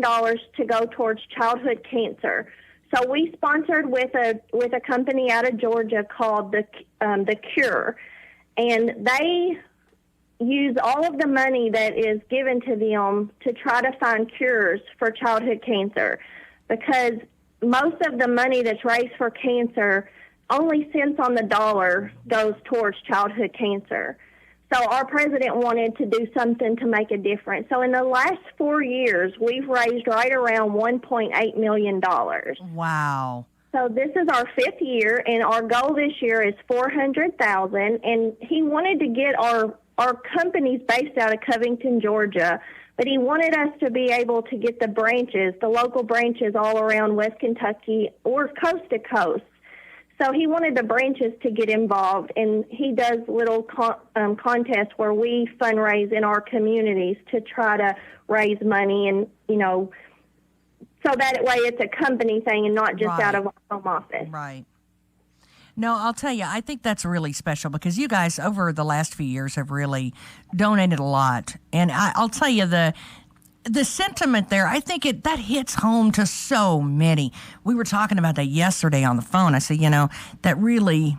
to go towards childhood cancer. So we sponsored with a company out of Georgia called the Cure, and they use all of the money that is given to them to try to find cures for childhood cancer, because most of the money that's raised for cancer, only cents on the dollar goes towards childhood cancer. So our president wanted to do something to make a difference. So in the last 4 years, we've raised right around $1.8 million. Wow. So this is our 5th year, and our goal this year is $400,000. And he wanted to get our companies based out of Covington, Georgia, but he wanted us to be able to get the branches, the local branches all around West Kentucky or coast to coast. So he wanted the branches to get involved, and he does little contests where we fundraise in our communities to try to raise money, and, so that way it's a company thing and not just out of our home office. Right. No, I'll tell you, I think that's really special because you guys over the last few years have really donated a lot. And I'll tell you, the sentiment there, I think that hits home to so many. We were talking about that yesterday on the phone. I said, that really,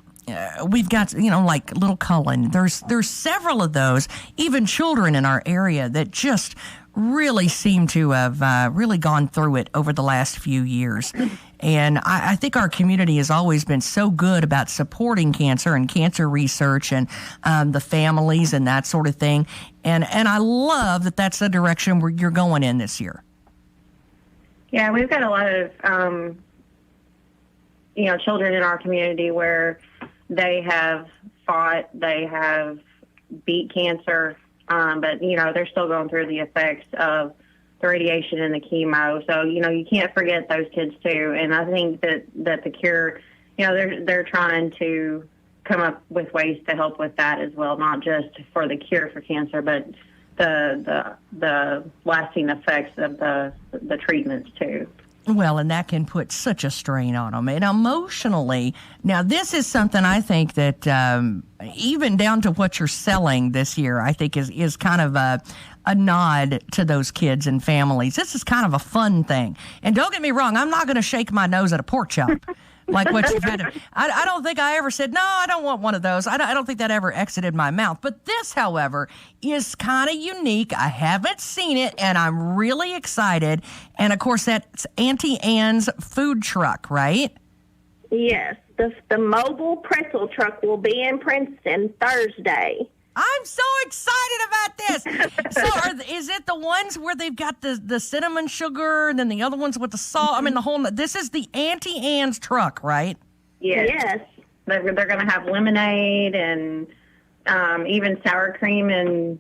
we've got, like little Cullen. There's several of those, even children in our area that just really seem to have really gone through it over the last few years. And I think our community has always been so good about supporting cancer and cancer research and the families and that sort of thing. And I love that that's the direction where you're going in this year. Yeah, we've got a lot of, children in our community where they have fought, they have beat cancer, but, they're still going through the effects of the radiation and the chemo. So, you can't forget those kids too. And I think that the Cure, they're trying to come up with ways to help with that as well, not just for the cure for cancer, but the lasting effects of the treatments too. Well, and that can put such a strain on them. And emotionally, now this is something I think that even down to what you're selling this year, I think is kind of a nod to those kids and families. This is kind of a fun thing. And don't get me wrong, I'm not going to shake my nose at a pork chop. Like what you've had. I don't think I ever said, no, I don't want one of those. I don't think that ever exited my mouth. But this, however, is kind of unique. I haven't seen it, and I'm really excited. And, of course, that's Auntie Anne's food truck, right? Yes. The mobile pretzel truck will be in Princeton Thursday. I'm so excited about this. So is it the ones where they've got the cinnamon sugar and then the other ones with the salt? I mean, this is the Auntie Anne's truck, right? Yes. They're going to have lemonade and even sour cream and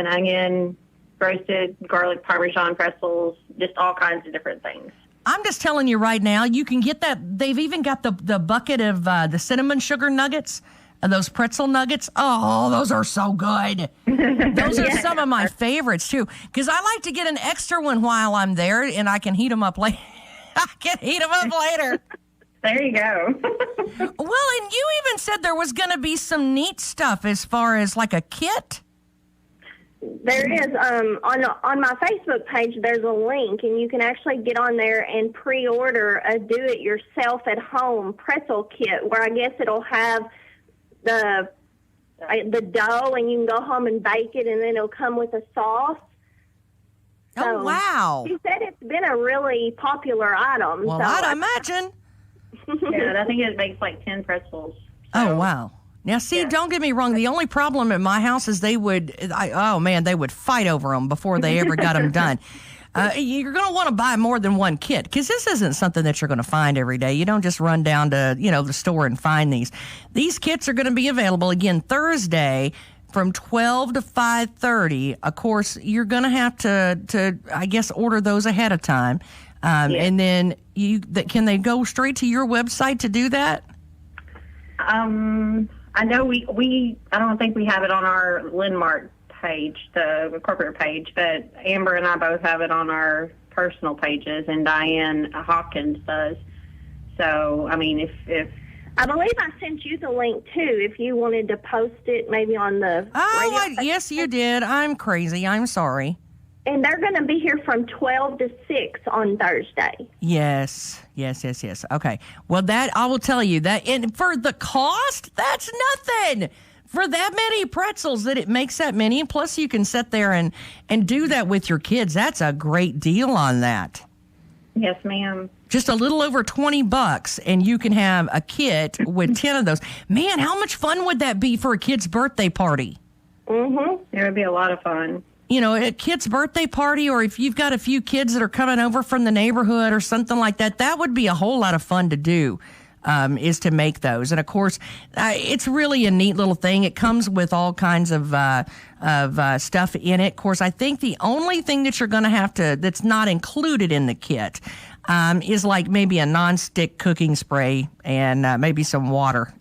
onion, roasted garlic Parmesan pretzels, just all kinds of different things. I'm just telling you right now, you can get that. They've even got the bucket of the cinnamon sugar nuggets. Those pretzel nuggets, oh, those are so good. Those are some of my favorites, too, because I like to get an extra one while I'm there, and I can heat them up later. There you go. Well, and you even said there was going to be some neat stuff as far as like a kit. There is. On my Facebook page, there's a link, and you can actually get on there and pre-order a do-it-yourself-at-home pretzel kit, where I guess it'll have the dough, and you can go home and bake it, and then it'll come with a sauce. Oh, wow. She said it's been a really popular item. Well, I'd imagine. Yeah, I think it makes like 10 pretzels. So. Oh, wow. Now, see, Don't get me wrong. The only problem at my house is they would fight over them before they ever got them done. You're going to want to buy more than one kit because this isn't something that you're going to find every day. You don't just run down to, the store and find these. These kits are going to be available again Thursday from 12 to 5:30. Of course, you're going to have to I guess order those ahead of time. And then can they go straight to your website to do that? I know I don't think we have it on our Lendmark page, the corporate page, but Amber and I both have it on our personal pages, and Diane Hawkins does. So, I mean, if I believe I sent you the link, too, if you wanted to post it maybe on the yes, you did. I'm crazy. I'm sorry. And they're going to be here from 12 to 6 on Thursday. Yes. Okay. Well, that I will tell you that, and for the cost, that's nothing. For that many pretzels, that it makes that many, and plus you can sit there and do that with your kids. That's a great deal on that. Yes, ma'am. Just a little over $20, and you can have a kit with 10 of those. Man, how much fun would that be for a kid's birthday party? Mm-hmm. It would be a lot of fun. You know, a kid's birthday party, or if you've got a few kids that are coming over from the neighborhood or something like that, that would be a whole lot of fun to do, is to make those. And, of course, it's really a neat little thing. It comes with all kinds of stuff in it. Of course, I think the only thing that you're going to have to, that's not included in the kit, is like maybe a nonstick cooking spray and maybe some water.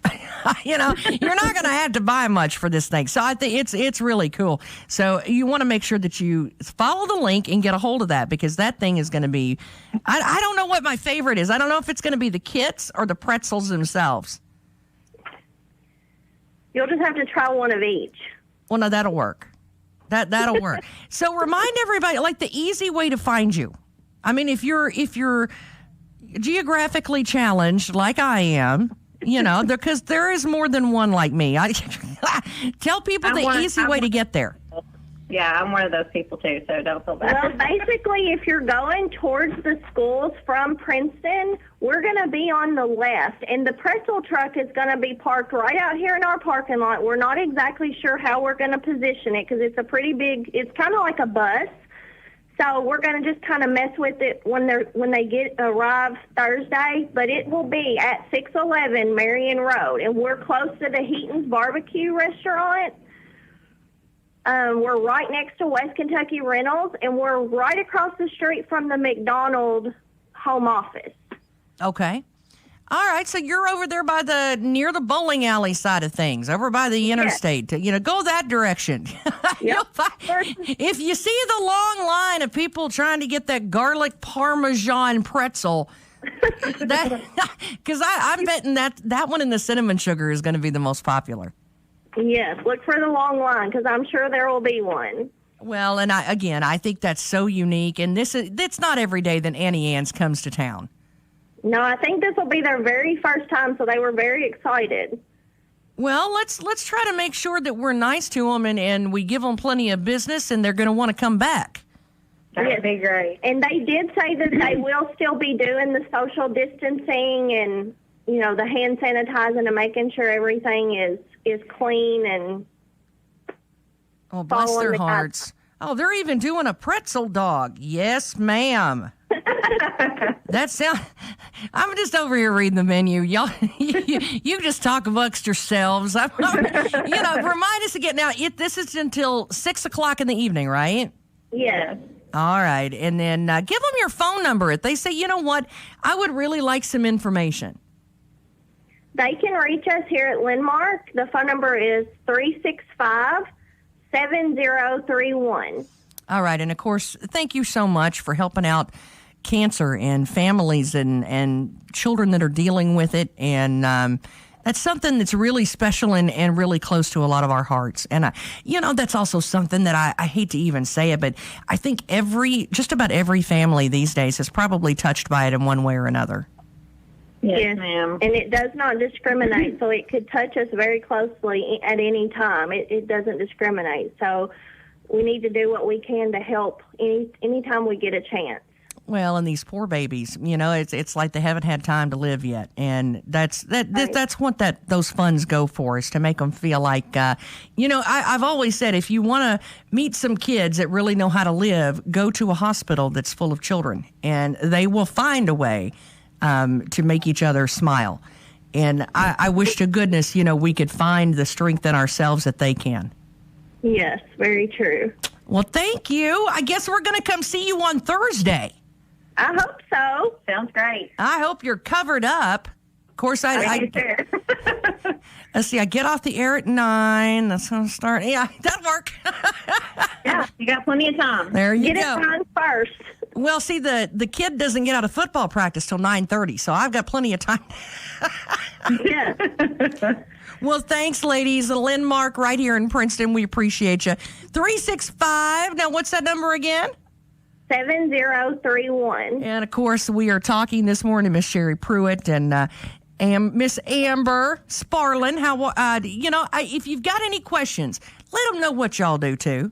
You know, you're not going to have to buy much for this thing. So I think it's really cool. So you want to make sure that you follow the link and get a hold of that, because that thing is going to be, I don't know what my favorite is. I don't know if it's going to be the kits or the pretzels themselves. You'll just have to try one of each. Well, no, that'll work. That'll work. So remind everybody, like, the easy way to find you. I mean, if you're geographically challenged like I am, you know, because there is more than one like me. Tell people the easy way to get there. Yeah, I'm one of those people too, so don't feel bad. Well, basically, if you're going towards the schools from Princeton, we're going to be on the left, and the pretzel truck is going to be parked right out here in our parking lot. We're not exactly sure how we're going to position it because it's a pretty big, it's kind of like a bus. So we're going to just kind of mess with it when they arrive Thursday, but it will be at 611 Marion Road, and we're close to the Heaton's Barbecue Restaurant. We're right next to West Kentucky Rentals, and we're right across the street from the McDonald home office. Okay. All right, so you're over there by near the bowling alley side of things, over by the interstate. Yes. You know, go that direction. Yep. If you see the long line of people trying to get that garlic Parmesan pretzel, because I'm betting that one and the cinnamon sugar is going to be the most popular. Yes, look for the long line because I'm sure there will be one. Well, and I think that's so unique, and it's not every day that Annie Ann's comes to town. No, I think this will be their very first time, so they were very excited. Well, let's try to make sure that we're nice to them and we give them plenty of business, and they're going to want to come back. That would be great. And they did say that they will still be doing the social distancing and, you know, the hand sanitizing and making sure everything is clean and. Oh, bless their hearts. Oh, they're even doing a pretzel dog. Yes, ma'am. I'm just over here reading the menu. Y'all, you just talk amongst yourselves. Remind us again. Now, this is until 6 o'clock in the evening, right? Yes. All right. And then give them your phone number. If they say, you know what, I would really like some information. They can reach us here at Lendmark. The phone number is 365-7031. All right. And, of course, thank you so much for helping out cancer and families and children that are dealing with it. And that's something that's really special and really close to a lot of our hearts. And, that's also something that I hate to even say it, but I think just about every family these days is probably touched by it in one way or another. Yes, ma'am. And it does not discriminate, so it could touch us very closely at any time. It doesn't discriminate. So we need to do what we can to help anytime we get a chance. Well, and these poor babies, it's like they haven't had time to live yet, and that's what those funds go for, is to make them feel like, I've always said, if you want to meet some kids that really know how to live, go to a hospital that's full of children, and they will find a way to make each other smile. And I wish to goodness, we could find the strength in ourselves that they can. Yes, very true. Well, thank you. I guess we're going to come see you on Thursday. I hope so. Sounds great. I hope you're covered up. Of course, let's see, I get off the air at 9. That's going to start. Yeah, that'll work. Yeah, you got plenty of time. There you go. Get it done first. Well, see, the kid doesn't get out of football practice till 9:30, so I've got plenty of time. Yeah. Well, thanks, ladies. Lendmark right here in Princeton. We appreciate you. 365. Now, what's that number again? 7031. And, of course, we are talking this morning, Miss Sherri Pruitt and Miss Amber Sparlin. If you've got any questions, let them know what y'all do, too.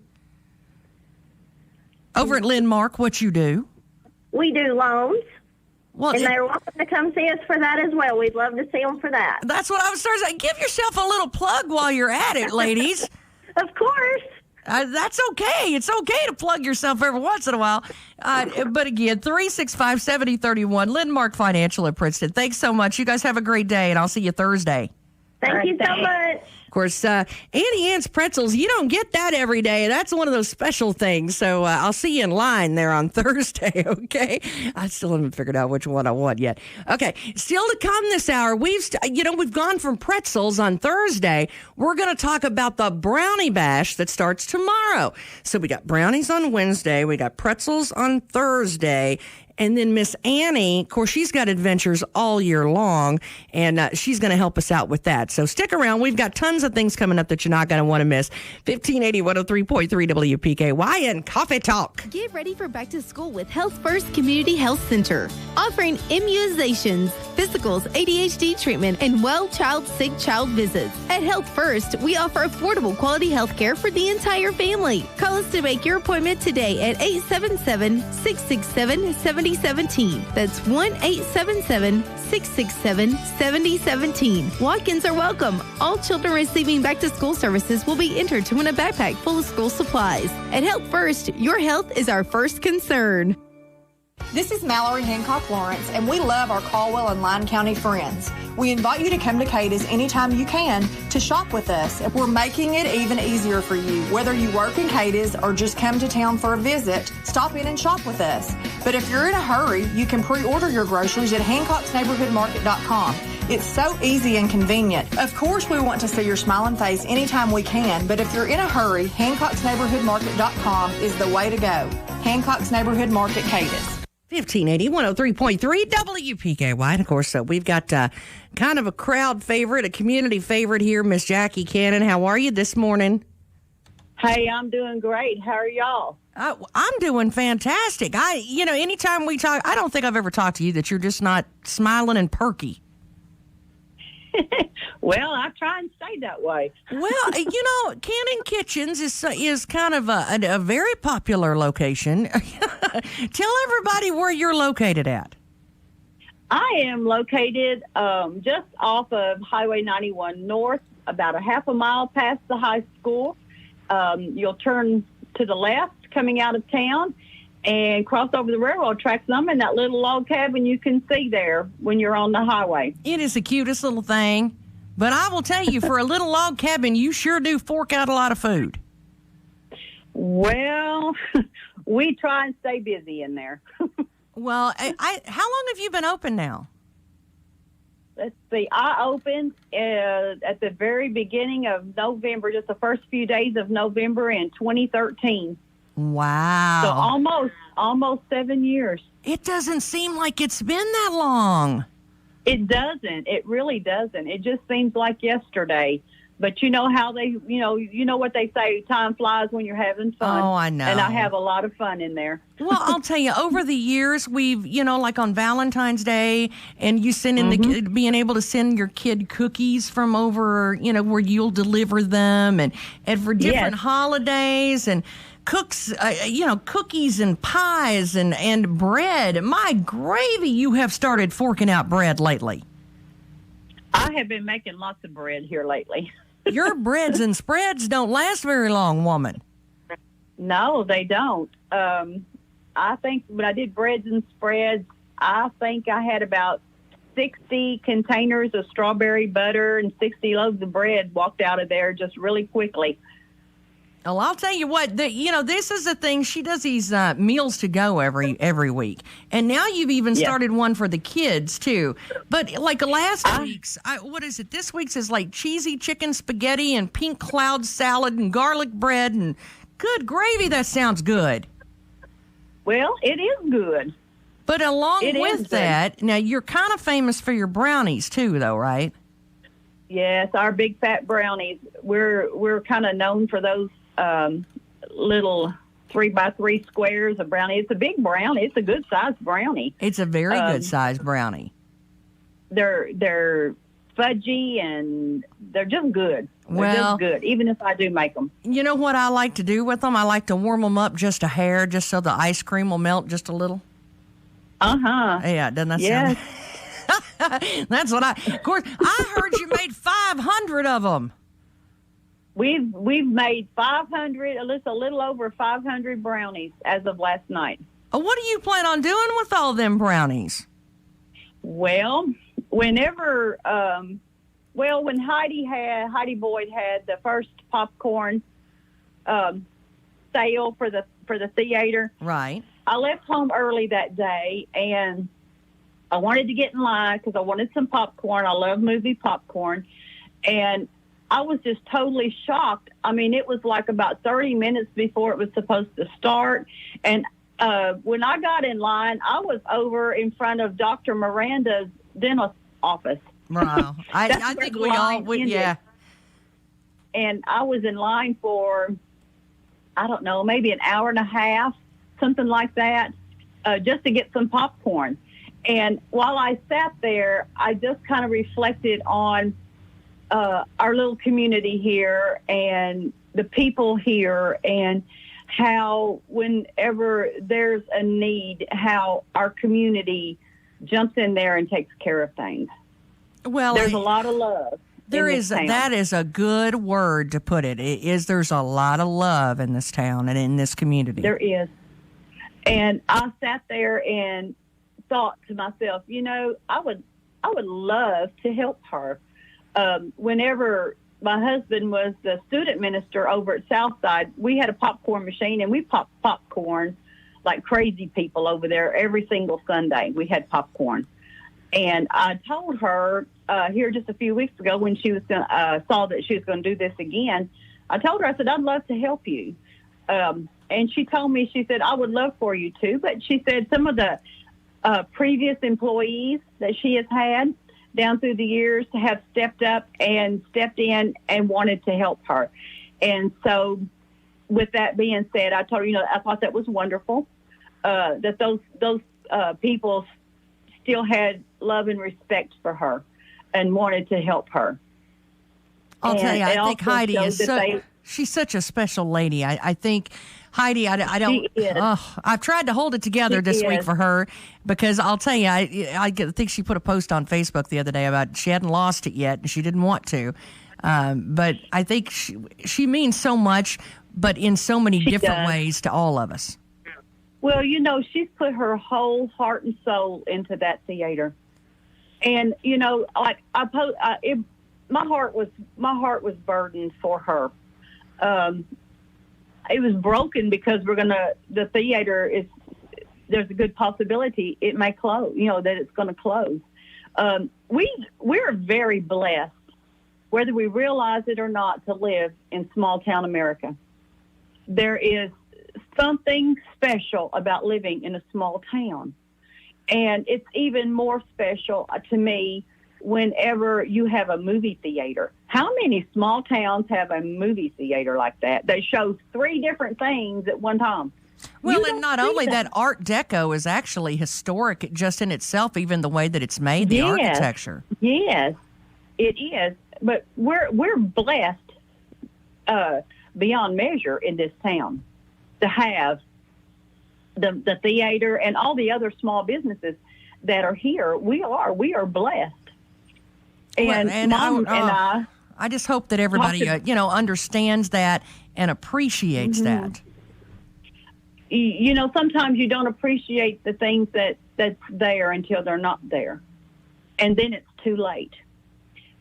Over at Lendmark, what you do? We do loans. Well, And they're welcome to come see us for that as well. We'd love to see them for that. That's what I was starting to say. Give yourself a little plug while you're at it, ladies. Of course. That's okay. It's okay to plug yourself every once in a while. But again, 365-7031, Lendmark Financial at Princeton. Thanks so much. You guys have a great day, and I'll see you Thursday. Thank you so much. Of course, Auntie Anne's pretzels, you don't get that every day. That's one of those special things. So I'll see you in line there on Thursday, okay? I still haven't figured out which one I want yet. Okay, still to come this hour, we've gone from pretzels on Thursday. We're going to talk about the Brownie Bash that starts tomorrow. So we got brownies on Wednesday, we got pretzels on Thursday, and then Miss Annie, of course, she's got adventures all year long, and she's going to help us out with that. So stick around. We've got tons of things coming up that you're not going to want to miss. 1580 103.3 WPKY and Coffee Talk. Get ready for back to school with Health First Community Health Center, offering immunizations, physicals, ADHD treatment, and sick child visits. At Health First, we offer affordable quality health care for the entire family. Call us to make your appointment today at 877-667-7017. That's 1-877-667-7017. Walk-ins are welcome. All children receiving back-to-school services will be entered to win a backpack full of school supplies. At Health First, your health is our first concern. This is Mallory Hancock Lawrence, and we love our Caldwell and Line County friends. We invite you to come to Cadiz anytime you can to shop with us. We're making it even easier for you. Whether you work in Cadiz or just come to town for a visit, stop in and shop with us. But if you're in a hurry, you can pre-order your groceries at Hancock'sNeighborhoodMarket.com. It's so easy and convenient. Of course, we want to see your smiling face anytime we can, but if you're in a hurry, Hancock'sNeighborhoodMarket.com is the way to go. Hancock's Neighborhood Market, Cadiz. 1580 103.3 WPKY. And of course, we've got kind of a crowd favorite, a community favorite here, Miss Jackie Cannon. How are you this morning? Hey, I'm doing great. How are y'all? I'm doing fantastic. Anytime we talk, I don't think I've ever talked to you that you're just not smiling and perky. Well, I try and stay that way. Well, Cannon Kitchens is kind of a very popular location. Tell everybody where you're located at. I am located just off of Highway 91 North, about a half a mile past the high school. You'll turn to the left coming out of town and cross over the railroad tracks. I'm in that little log cabin you can see there when you're on the highway. It is the cutest little thing. But I will tell you, for a little log cabin, you sure do fork out a lot of food. Well, we try and stay busy in there. Well, how long have you been open now? Let's see. I opened at the very beginning of November, just the first few days of November in 2013. Wow. So almost 7 years. It doesn't seem like it's been that long. It doesn't. It really doesn't. It just seems like yesterday. But you know how they, you know what they say, time flies when you're having fun. Oh, I know. And I have a lot of fun in there. Well, I'll tell you, over the years, we've, like on Valentine's Day, and you send in being able to send your kid cookies from over, where you'll deliver them, and for different holidays, and cookies and pies and bread. My gravy, you have started forking out bread lately. I have been making lots of bread here lately. Your breads and spreads don't last very long, woman. No, they don't. I think when I did breads and spreads, I think I had about 60 containers of strawberry butter and 60 loaves of bread walked out of there just really quickly. Well, I'll tell you what, this is the thing. She does these meals to go every week. And now you've even started one for the kids, too. But like last week's, what is it? This week's is like cheesy chicken spaghetti and pink cloud salad and garlic bread. And good gravy, that sounds good. Well, it is good. But along It is with good. that, now you're kind of famous for your brownies too, though, right? Yes, our big fat brownies. We're kind of known for those little 3x3 squares of brownie. It's a big brownie. It's a good sized brownie. It's a very good sized brownie. They're fudgy and they're just good. They're just good, even if I do make them. You know what I like to do with them? I like to warm them up just a hair, just so the ice cream will melt just a little. Yeah, doesn't that sound? That's what of course, I heard you made 500 of them. We've made 500, a little over 500 brownies as of last night. What do you plan on doing with all them brownies? Well, whenever, when Heidi Boyd had the first popcorn sale for the theater, right? I left home early that day, and I wanted to get in line because I wanted some popcorn. I love movie popcorn, and I was just totally shocked. I mean, it was like about 30 minutes before it was supposed to start, and when I got in line, I was over in front of Dr. Miranda's dental office. Wow. I think we all would, yeah. And I was in line for, I don't know, maybe an hour and a half, something like that, just to get some popcorn. And while I sat there, I just kind of reflected on our little community here and the people here, and how whenever there's a need, how our community jumps in there and takes care of things. Well, there's a lot of love. That is a good word to put it. There's a lot of love in this town and in this community. There is. And I sat there and thought to myself, I would love to help her. Whenever my husband was the student minister over at Southside, we had a popcorn machine, and we popped popcorn like crazy people over there. Every single Sunday we had popcorn. And I told her here just a few weeks ago when she was saw that she was going to do this again, I told her, I said, I'd love to help you. And she told me, she said, I would love for you to. But she said some of the previous employees that she has had down through the years have stepped up and stepped in and wanted to help her. And so with that being said, I told her, I thought that was wonderful, that those people still had love and respect for her and wanted to help her. I'll tell you, I think Heidi is she's such a special lady. I think Heidi, I don't. I've tried to hold it together this week for her, because I'll tell you, I think she put a post on Facebook the other day about she hadn't lost it yet and she didn't want to. But I think she means so much, but in so many different ways to all of us. Well, she's put her whole heart and soul into that theater, and like my heart was burdened for her. It was broken because the theater there's a good possibility it may close, that it's going to close. We're very blessed, whether we realize it or not, to live in small town America. There is something special about living in a small town. And it's even more special to me whenever you have a movie theater. How many small towns have a movie theater like that shows 3 different things at one time? Well, and not only that, Art Deco is actually historic just in itself, even the way that it's made, the architecture. Yes, it is. But we're blessed beyond measure in this town to have the theater and all the other small businesses that are here. We are blessed. And Mom and I just hope that everybody, understands that and appreciates that. Sometimes you don't appreciate the things that's there until they're not there. And then it's too late.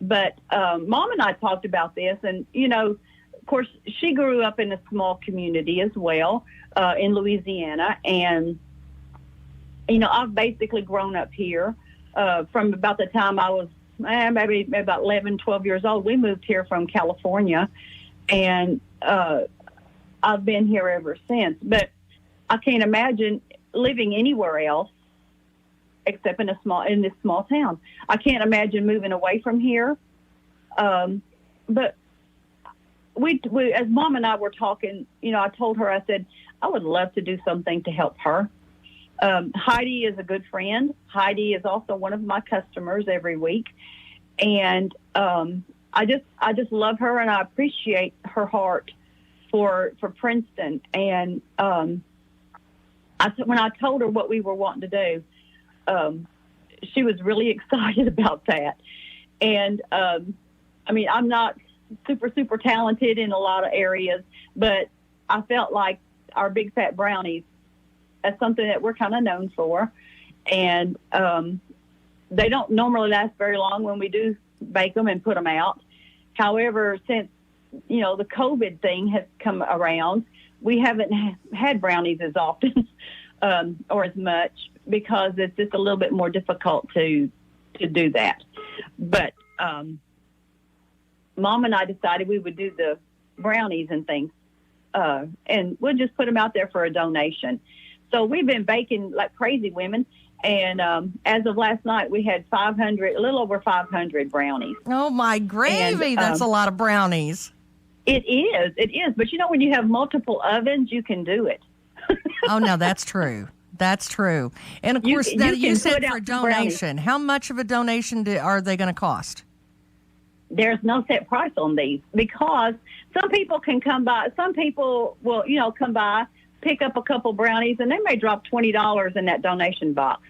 But Mom and I talked about this, and, of course, she grew up in a small community as well in Louisiana. And, I've basically grown up here from about the time I was maybe about 11, 12 years old. We moved here from California, and I've been here ever since. But I can't imagine living anywhere else except in this small town. I can't imagine moving away from here. But we, as Mom and I were talking, I told her, I said, I would love to do something to help her. Heidi is a good friend. Heidi is also one of my customers every week. And I just love her, and I appreciate her heart for Princeton. And when I told her what we were wanting to do, she was really excited about that. And I'm not super talented in a lot of areas, but I felt like our Big Fat Brownies is something that we're kind of known for. And they don't normally last very long when we do bake them and put them out. However, since, the COVID thing has come around, we haven't had brownies as often or as much because it's just a little bit more difficult to do that. But Mom and I decided we would do the brownies and things, and we'll just put them out there for a donation. So we've been baking like crazy women, and as of last night, we had a little over 500 brownies. Oh, my gravy. And, that's a lot of brownies. It is. But, when you have multiple ovens, you can do it. Oh, no, that's true. That's true. And, of course, you said for a donation. How much of a donation are they going to cost? There's no set price on these because some people can come by. Some people will, come by, pick up a couple brownies, and they may drop $20 in that donation box.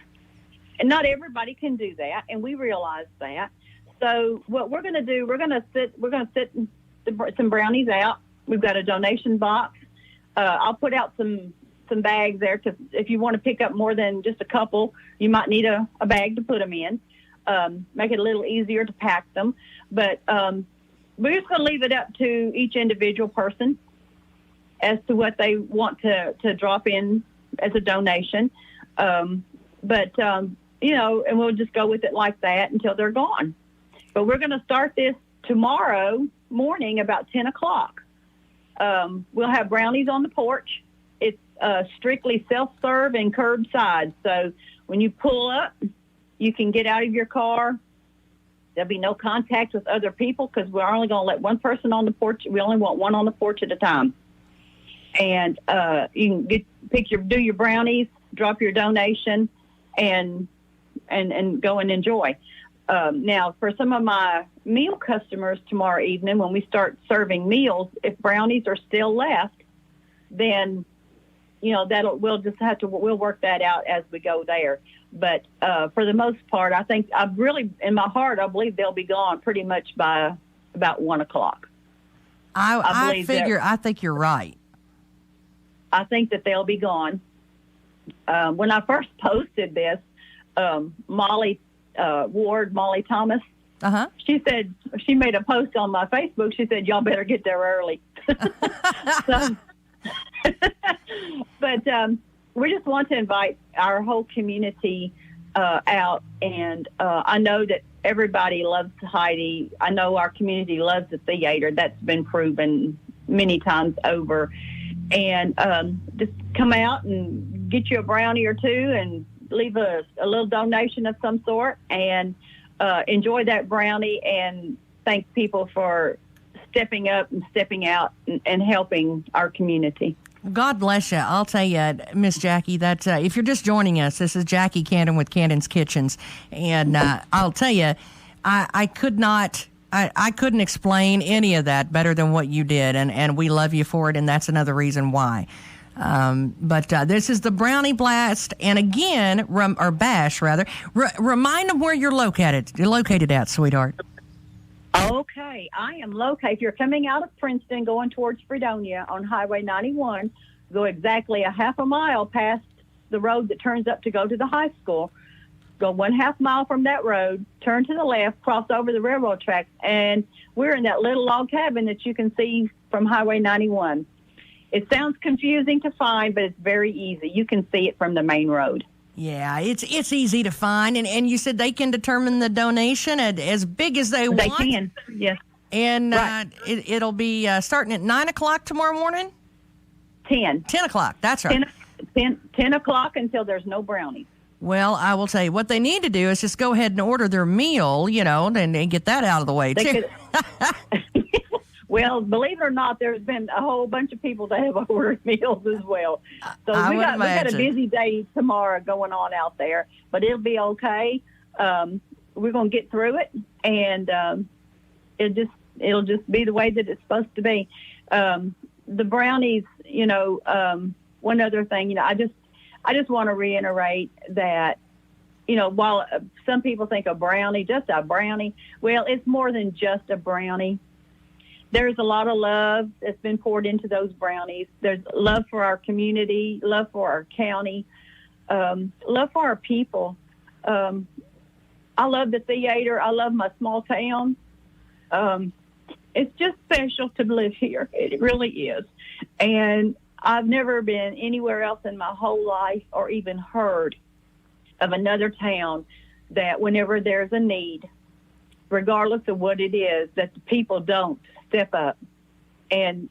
And not everybody can do that, and we realize that. So what we're going to do, we're going to sit some brownies out. We've got a donation box. I'll put out some bags there if you want to pick up more than just a couple, you might need a bag to put them in. Make it a little easier to pack them. But we're just going to leave it up to each individual person as to what they want to drop in as a donation. And we'll just go with it like that until they're gone. But we're going to start this tomorrow morning about 10 o'clock. We'll have brownies on the porch. It's strictly self-serve and curbside. So when you pull up, you can get out of your car. There'll be no contact with other people because we're only going to let one person on the porch. We only want one on the porch at a time. And you can do your brownies, drop your donation, and go and enjoy. Now, for some of my meal customers tomorrow evening, when we start serving meals, if brownies are still left, then we'll work that out as we go there. But for the most part, I think in my heart, I believe they'll be gone pretty much by about 1 o'clock. I think you're right. I think that they'll be gone. When I first posted this, Molly Thomas, she said, she made a post on my Facebook. She said, y'all better get there early. But we just want to invite our whole community out. And I know that everybody loves Heidi. I know our community loves the theater. That's been proven many times over. And just come out and get you a brownie or two and leave a little donation of some sort and enjoy that brownie and thank people for stepping up and stepping out and helping our community. God bless you. I'll tell you, Miss Jackie, that if you're just joining us, this is Jackie Cannon with Cannon's Kitchens. And I'll tell you, I couldn't explain any of that better than what you did. And we love you for it. And that's another reason why. But this is the Brownie Blast. And again, or Bash rather, remind them where you're located at, sweetheart. Okay, I am located. If you're coming out of Princeton going towards Fredonia on Highway 91, go exactly a half a mile past the road that turns up to go to the high school. Go 1/2 mile from that road, turn to the left, cross over the railroad tracks, and we're in that little log cabin that you can see from Highway 91. It sounds confusing to find, but it's very easy. You can see it from the main road. Yeah, it's easy to find, and you said they can determine the donation as big as they want. They can, yes. And right. It'll be starting at 9 o'clock tomorrow morning? 10. 10 o'clock, that's right. 10 o'clock until there's no brownies. Well, I will tell you, what they need to do is just go ahead and order their meal, and get that out of the way, too. Well, believe it or not, there's been a whole bunch of people that have ordered meals as well. So we got a busy day tomorrow going on out there, but it'll be okay. We're going to get through it, and it'll just be the way that it's supposed to be. The brownies, one other thing, I just want to reiterate that, while some people think just a brownie, well, it's more than just a brownie. There's a lot of love that's been poured into those brownies. There's love for our community, love for our county, love for our people. I love the theater. I love my small town. It's just special to live here. It really is. And I've never been anywhere else in my whole life or even heard of another town that whenever there's a need, regardless of what it is, that the people don't step up and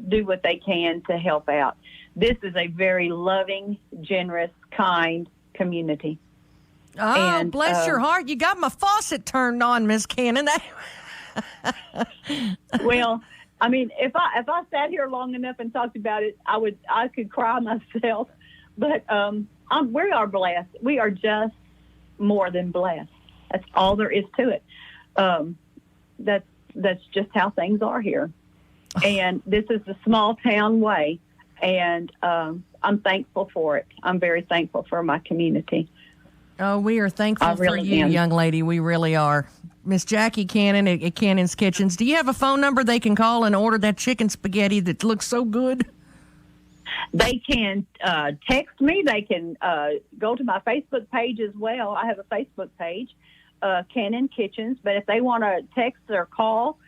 do what they can to help out. This is a very loving, generous, kind community. Oh, and, bless your heart. You got my faucet turned on, Miss Cannon. Well, I mean, if I sat here long enough and talked about it, I could cry myself. But we are blessed. We are just more than blessed. That's all there is to it. That's just how things are here. And this is the small town way, and I'm thankful for it. I'm very thankful for my community. Oh, we are thankful for you, young lady. We really are. Miss Jackie Cannon at Cannon's Kitchens. Do you have a phone number they can call and order that chicken spaghetti that looks so good? They can text me. They can go to my Facebook page as well. I have a Facebook page, Cannon Kitchens. But if they want to text or call,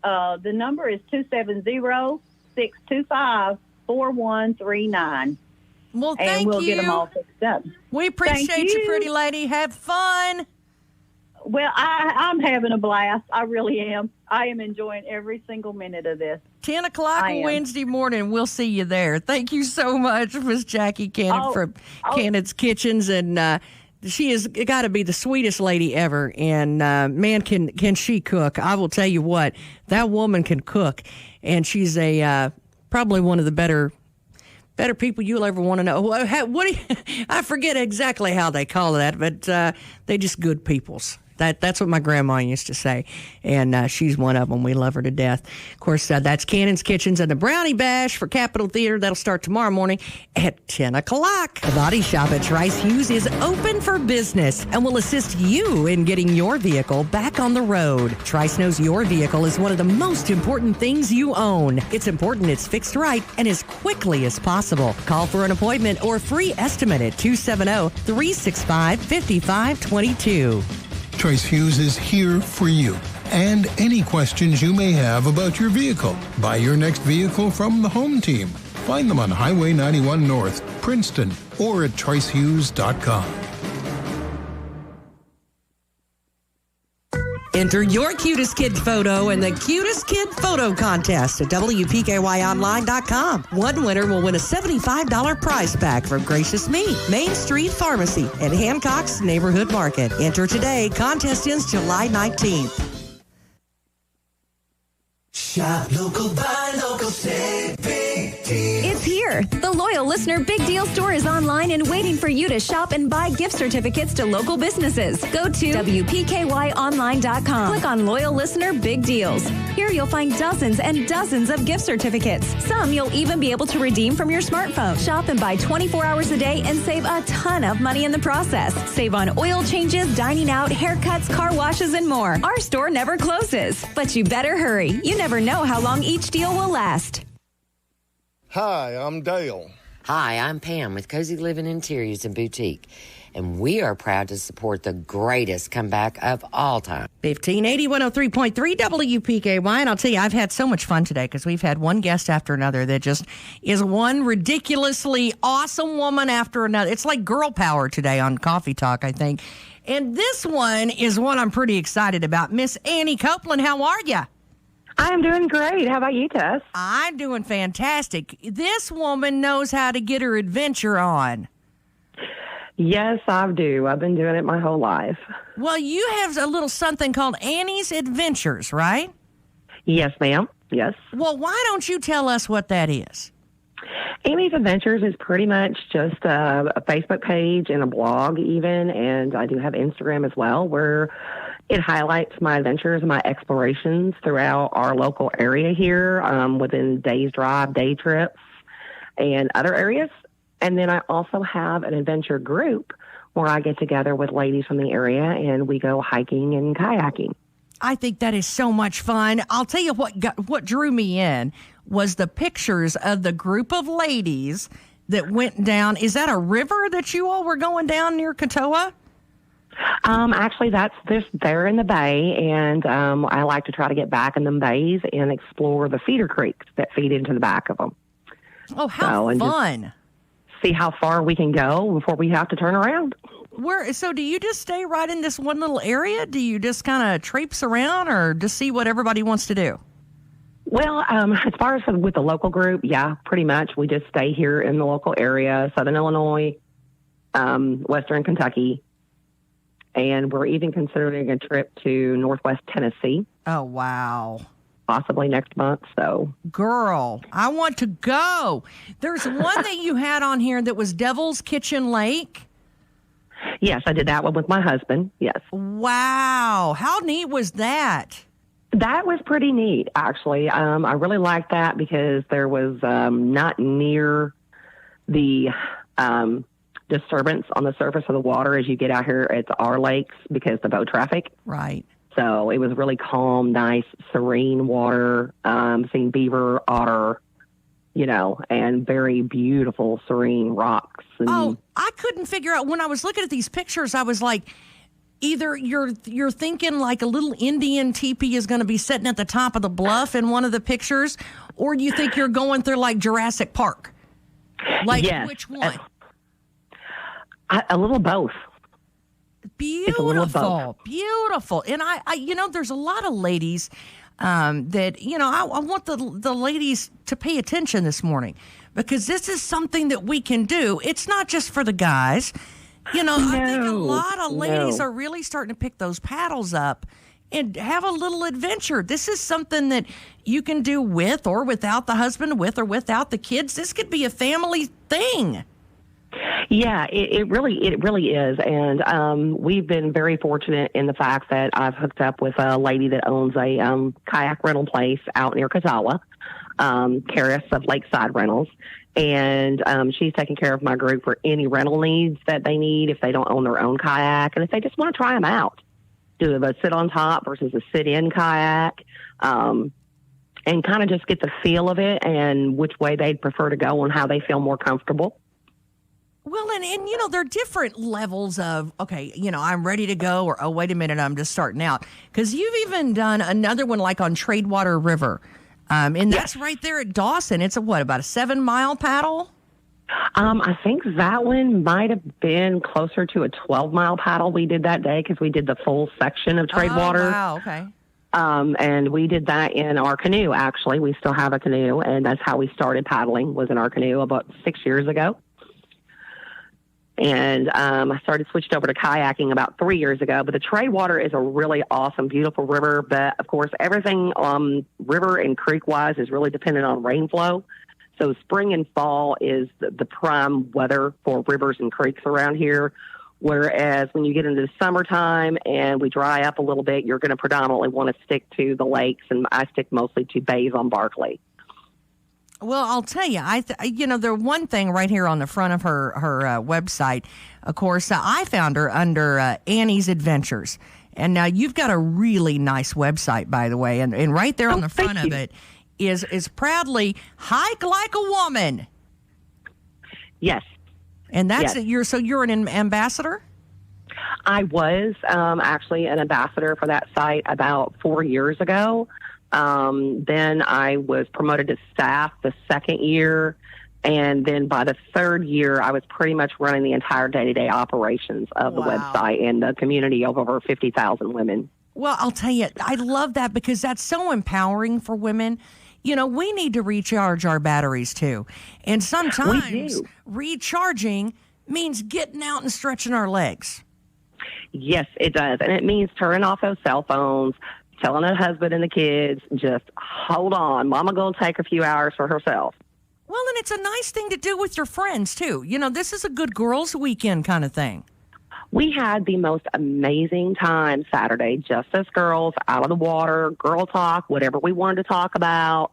the number is 270-625-4139. Well, thank you. And we'll get them all fixed up. We appreciate you, pretty lady. Have fun. Well, I'm having a blast. I really am. I am enjoying every single minute of this. 10 o'clock Wednesday morning. We'll see you there. Thank you so much, Miss Jackie Cannon from Cannon's Kitchens. And she has got to be the sweetest lady ever. And, man, can she cook. I will tell you what, that woman can cook. And she's probably one of the better people you'll ever want to know. I forget exactly how they call that, but they just good peoples. That's what my grandma used to say, and she's one of them. We love her to death. Of course, that's Cannon's Kitchens and the Brownie Bash for Capitol Theater. That'll start tomorrow morning at 10 o'clock. The Body Shop at Trice Hughes is open for business and will assist you in getting your vehicle back on the road. Trice knows your vehicle is one of the most important things you own. It's important it's fixed right and as quickly as possible. Call for an appointment or free estimate at 270-365-5522. Trice Hughes is here for you and any questions you may have about your vehicle. Buy your next vehicle from the home team. Find them on Highway 91 North, Princeton, or at tricehughes.com. Enter your cutest kid photo in the Cutest Kid Photo Contest at WPKYOnline.com. One winner will win a $75 prize pack from Gracious Me, Main Street Pharmacy, and Hancock's Neighborhood Market. Enter today. Contest ends July 19th. Shop local, buy local, save big deals. It's here. The Loyal Listener Big Deal Store is online and waiting for you to shop and buy gift certificates to local businesses. Go to WPKYOnline.com. Click on Loyal Listener Big Deals. Here you'll find dozens and dozens of gift certificates. Some you'll even be able to redeem from your smartphone. Shop and buy 24 hours a day and save a ton of money in the process. Save on oil changes, dining out, haircuts, car washes, and more. Our store never closes, but you better hurry. You never know how long each deal will last. Hi, I'm Dale. Hi, I'm Pam with Cozy Living Interiors and Boutique, and we are proud to support the greatest comeback of all time. 1580 103.3 WPKY, and I'll tell you, I've had so much fun today because we've had one guest after another that just is one ridiculously awesome woman after another. It's like girl power today on Coffee Talk, I think. And this one is one I'm pretty excited about. Miss Annie Copeland, how are you? I am doing great. How about you, Tess? I'm doing fantastic. This woman knows how to get her adventure on. Yes, I do. I've been doing it my whole life. Well, you have a little something called Annie's Adventures, right? Yes, ma'am. Yes. Well, why don't you tell us what that is? Annie's Adventures is pretty much just a Facebook page and a blog even, and I do have Instagram as well, where it highlights my adventures and my explorations throughout our local area here, within days drive, day trips, and other areas. And then I also have an adventure group where I get together with ladies from the area and we go hiking and kayaking. I think that is so much fun. I'll tell you what drew me in was the pictures of the group of ladies that went down. Is that a river that you all were going down near Katoa? Actually, that's just there in the bay, and I like to try to get back in them bays and explore the feeder creeks that feed into the back of them. Oh, how fun. See how far we can go before we have to turn around. So do you just stay right in this one little area? Do you just kind of traipse around or just see what everybody wants to do? Well, as far as with the local group, yeah, pretty much. We just stay here in the local area, Southern Illinois, Western Kentucky, and we're even considering a trip to Northwest Tennessee. Oh, wow. Possibly next month, so. Girl, I want to go. There's one that you had on here that was Devil's Kitchen Lake. Yes, I did that one with my husband, yes. Wow. How neat was that? That was pretty neat, actually. I really liked that because there was not near the disturbance on the surface of the water as you get out here at our lakes because of the boat traffic. Right. So it was really calm, nice, serene water, seeing beaver, otter, and very beautiful, serene rocks. And I couldn't figure out when I was looking at these pictures. I was like, either you're thinking like a little Indian teepee is going to be sitting at the top of the bluff in one of the pictures, or you think you're going through like Jurassic Park. Like yes. Which one? A little both. Beautiful, beautiful. And I there's a lot of ladies that, I want the ladies to pay attention this morning because this is something that we can do. It's not just for the guys. I think a lot of ladies are really starting to pick those paddles up and have a little adventure. This is something that you can do with or without the husband, with or without the kids. This could be a family thing. Yeah, it really is. And we've been very fortunate in the fact that I've hooked up with a lady that owns a kayak rental place out near Katawa, Karis of Lakeside Rentals. And she's taking care of my group for any rental needs that they need if they don't own their own kayak. And if they just want to try them out, do a sit on top versus a sit-in kayak, and kind of just get the feel of it and which way they'd prefer to go and how they feel more comfortable. Well, and there are different levels of, okay, I'm ready to go, or, oh, wait a minute, I'm just starting out. Because you've even done another one like on Tradewater River. And that's right there at Dawson. It's about a 7-mile paddle? I think that one might have been closer to a 12-mile paddle we did that day because we did the full section of Tradewater. Oh, wow, okay. And we did that in our canoe, actually. We still have a canoe, and that's how we started paddling, was in our canoe about 6 years ago. And I switched over to kayaking about 3 years ago. But the Tradewater is a really awesome, beautiful river. But, of course, everything river and creek-wise is really dependent on rainflow. So spring and fall is the prime weather for rivers and creeks around here. Whereas when you get into the summertime and we dry up a little bit, you're going to predominantly want to stick to the lakes. And I stick mostly to bays on Barkley. Well, I'll tell you, the one thing right here on the front of her website, of course, I found her under Annie's Adventures. And now you've got a really nice website, by the way. And right there on the front of it is proudly Hike Like a Woman. Yes. And that's you're an ambassador? I was actually an ambassador for that site about 4 years ago. Then I was promoted to staff the second year. And then by the third year, I was pretty much running the entire day-to-day operations of the website and the community of over 50,000 women. Well, I'll tell you, I love that because that's so empowering for women. You know, we need to recharge our batteries too. And sometimes recharging means getting out and stretching our legs. Yes, it does. And it means turning off those cell phones, telling the husband and the kids, just hold on. Mama going to take a few hours for herself. Well, and it's a nice thing to do with your friends, too. You know, this is a good girls' weekend kind of thing. We had the most amazing time Saturday, just as girls, out of the water, girl talk, whatever we wanted to talk about,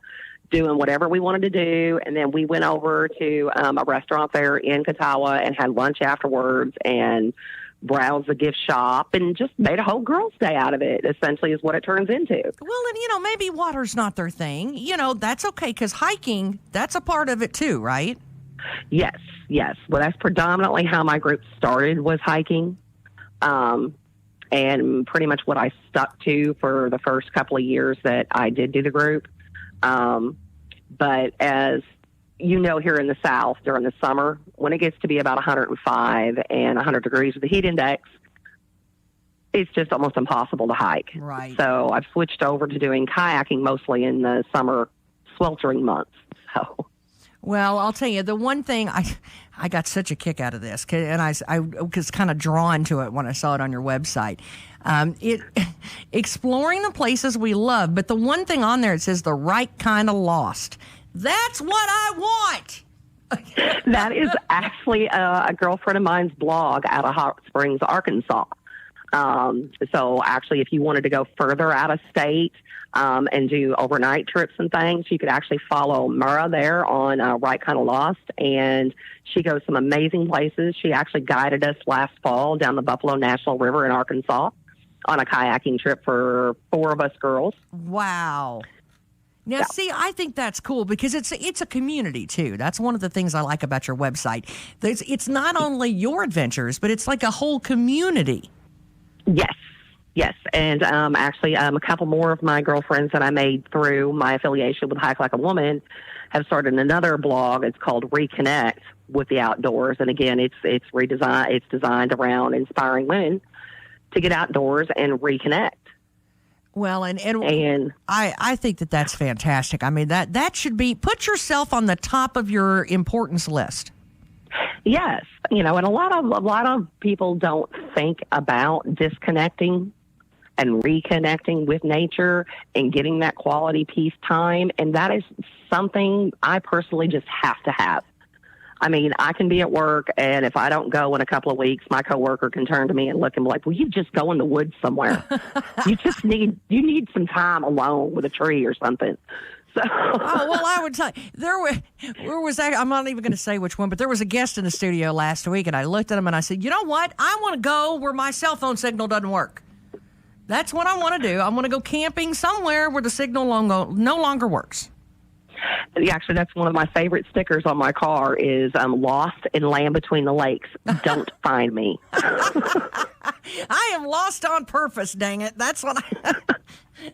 doing whatever we wanted to do. And then we went over to a restaurant there in Catawba and had lunch afterwards and browsed the gift shop and just made a whole girls' day out of it, essentially, is what it turns into. Well, and, you know, maybe water's not their thing. You know, that's okay, because hiking, that's a part of it too, right? Yes. Well, that's predominantly how my group started, was hiking. And pretty much what I stuck to for the first couple of years that I did do the group. But as you know, here in the South during the summer, when it gets to be about 105 and 100 degrees with the heat index, it's just almost impossible to hike. Right. So I've switched over to doing kayaking mostly in the summer sweltering months. So. Well, I'll tell you, the one thing I got such a kick out of this, and I was kind of drawn to it when I saw it on your website. Exploring the places we love, but the one thing on there, it says the right kind of lost. That's what I want. That is actually a girlfriend of mine's blog out of Hot Springs, Arkansas. So actually, if you wanted to go further out of state and do overnight trips and things, you could actually follow Mara there on Right Kind of Lost. And she goes some amazing places. She actually guided us last fall down the Buffalo National River in Arkansas on a kayaking trip for 4 of us girls. Wow. Now, see, I think that's cool because it's a community, too. That's one of the things I like about your website. It's not only your adventures, but it's like a whole community. Yes. And actually, a couple more of my girlfriends that I made through my affiliation with Hike Like a Woman have started another blog. It's called Reconnect with the Outdoors. And again, it's redesigned. It's designed around inspiring women to get outdoors and reconnect. Well, and I think that's fantastic. I mean, that should be, put yourself on the top of your importance list. Yes, you know, and a lot of people don't think about disconnecting and reconnecting with nature and getting that quality peace time, and that is something I personally just have to have. I mean, I can be at work, and if I don't go in a couple of weeks, my coworker can turn to me and look and be like, "Well, you just go in the woods somewhere. you need some time alone with a tree or something." So. Oh, well, I would tell you, where was that? I'm not even going to say which one, but there was a guest in the studio last week, and I looked at him and I said, "You know what? I want to go where my cell phone signal doesn't work. That's what I want to do. I want to go camping somewhere where the signal no longer works." Actually, that's one of my favorite stickers on my car is lost in land between the lakes. Don't find me. I am lost on purpose, dang it. That's what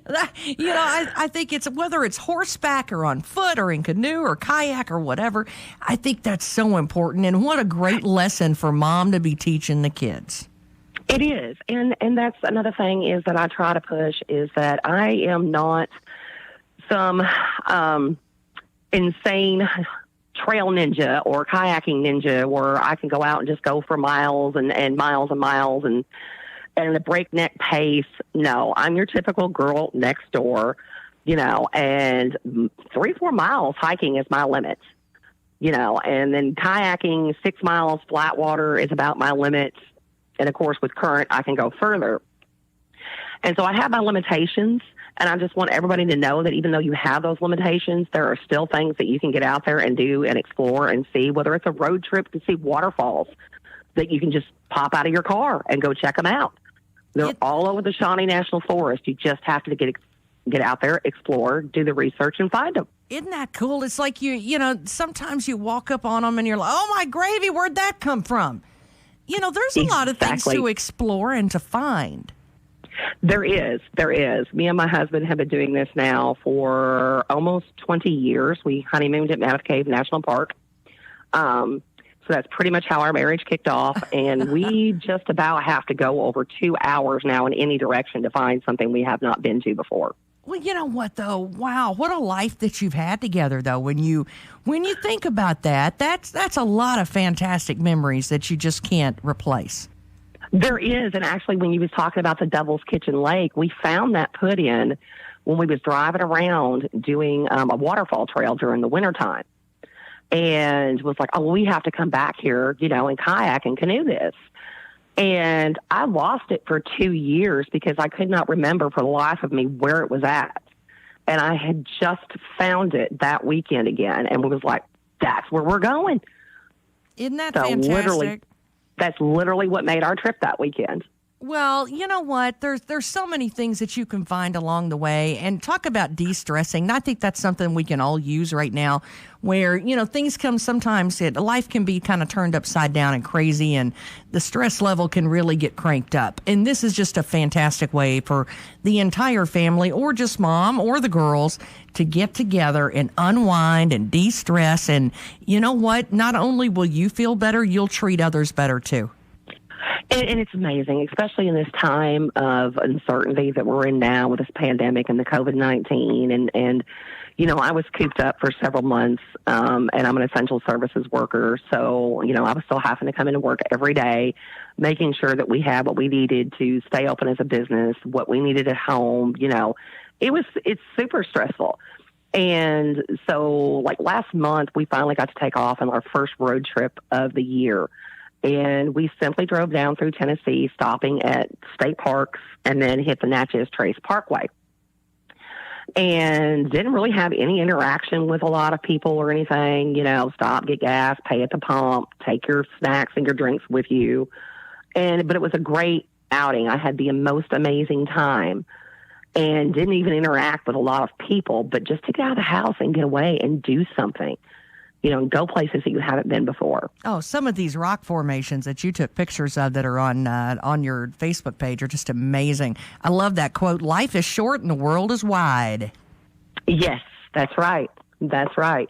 I think it's, whether it's horseback or on foot or in canoe or kayak or whatever, I think that's so important. And what a great lesson for mom to be teaching the kids. It is. And that's another thing is that I try to push is that I am not some insane trail ninja or kayaking ninja where I can go out and just go for miles and miles and miles and a breakneck pace. No, I'm your typical girl next door, you know, and 3-4 miles hiking is my limit, you know, and then kayaking 6 miles flat water is about my limit. And of course, with current, I can go further. And so I have my limitations. And I just want everybody to know that even though you have those limitations, there are still things that you can get out there and do and explore and see, whether it's a road trip to see waterfalls that you can just pop out of your car and go check them out. They're all over the Shawnee National Forest. You just have to get out there, explore, do the research, and find them. Isn't that cool? It's like you know, sometimes you walk up on them and you're like, "Oh, my gravy, where'd that come from?" You know, there's a lot of things to explore and to find. There is. Me and my husband have been doing this now for almost 20 years. We honeymooned at Mammoth Cave National Park. So that's pretty much how our marriage kicked off. And we just about have to go over 2 hours now in any direction to find something we have not been to before. Well, you know what, though? Wow, what a life that you've had together, though. When you think about that, that's a lot of fantastic memories that you just can't replace. There is. And actually, when you was talking about the Devil's Kitchen Lake, we found that put in when we was driving around doing a waterfall trail during the wintertime. And was like, oh, we have to come back here, and kayak and canoe this. And I lost it for 2 years because I could not remember for the life of me where it was at. And I had just found it that weekend again and was like, that's where we're going. Isn't that fantastic? That's literally what made our trip that weekend. Well, you know what? There's so many things that you can find along the way, and talk about de-stressing. I think that's something we can all use right now where, things come sometimes, life can be kind of turned upside down and crazy, and the stress level can really get cranked up. And this is just a fantastic way for the entire family or just mom or the girls to get together and unwind and de-stress. And you know what? Not only will you feel better, you'll treat others better too. And it's amazing, especially in this time of uncertainty that we're in now with this pandemic and the COVID-19. And I was cooped up for several months, and I'm an essential services worker. So, I was still having to come into work every day, making sure that we had what we needed to stay open as a business, what we needed at home. It's super stressful. And so, like last month, we finally got to take off on our first road trip of the year. And we simply drove down through Tennessee, stopping at state parks, and then hit the Natchez Trace Parkway. And didn't really have any interaction with a lot of people or anything. Stop, get gas, pay at the pump, take your snacks and your drinks with you. But it was a great outing. I had the most amazing time and didn't even interact with a lot of people, but just to get out of the house and get away and do something. Go places that you haven't been before. Oh, some of these rock formations that you took pictures of that are on your Facebook page are just amazing. I love that quote, life is short and the world is wide. Yes, that's right. That's right.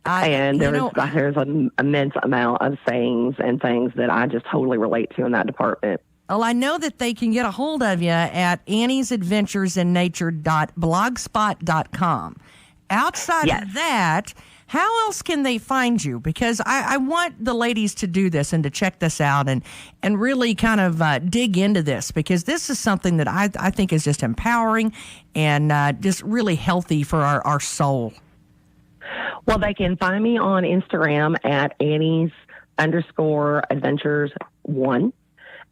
And there's an immense amount of sayings and things that I just totally relate to in that department. Well, I know that they can get a hold of you at anniesadventuresinnature.blogspot.com. Outside of that, how else can they find you? Because I want the ladies to do this and to check this out and really kind of dig into this, because this is something that I think is just empowering and just really healthy for our soul. Well, they can find me on Instagram at Annie's_Adventures1.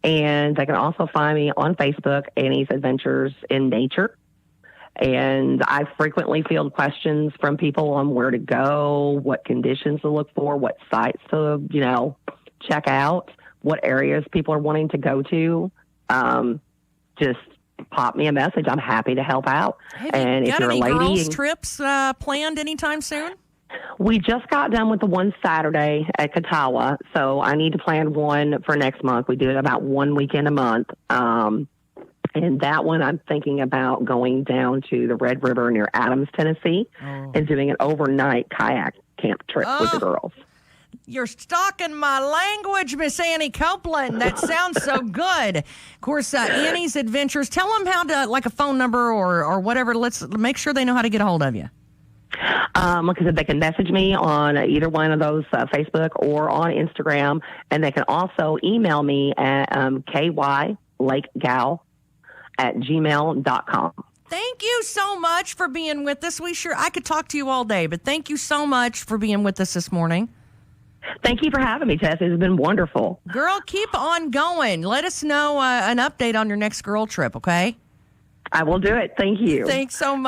And they can also find me on Facebook, Annie's Adventures in Nature. And I frequently field questions from people on where to go, what conditions to look for, what sites to, check out, what areas people are wanting to go to. Just pop me a message. I'm happy to help out. And if you're a lady, girls trips planned anytime soon? We just got done with the one Saturday at Catawba, so I need to plan one for next month. We do it about one weekend a month. And that one, I'm thinking about going down to the Red River near Adams, Tennessee, and doing an overnight kayak camp trip with the girls. You're stalking my language, Miss Annie Copeland. That sounds so good. Of course, Annie's Adventures. Tell them how to, like a phone number or whatever. Let's make sure they know how to get a hold of you. Like I said, they can message me on either one of those, Facebook or on Instagram. And they can also email me at kylakegal@gmail.com. Thank you so much for being with us. I could talk to you all day, but thank you so much for being with us this morning. Thank you for having me, Tess. It's been wonderful. Girl, keep on going. Let us know an update on your next girl trip, okay? I will do it. Thank you. Thanks so much.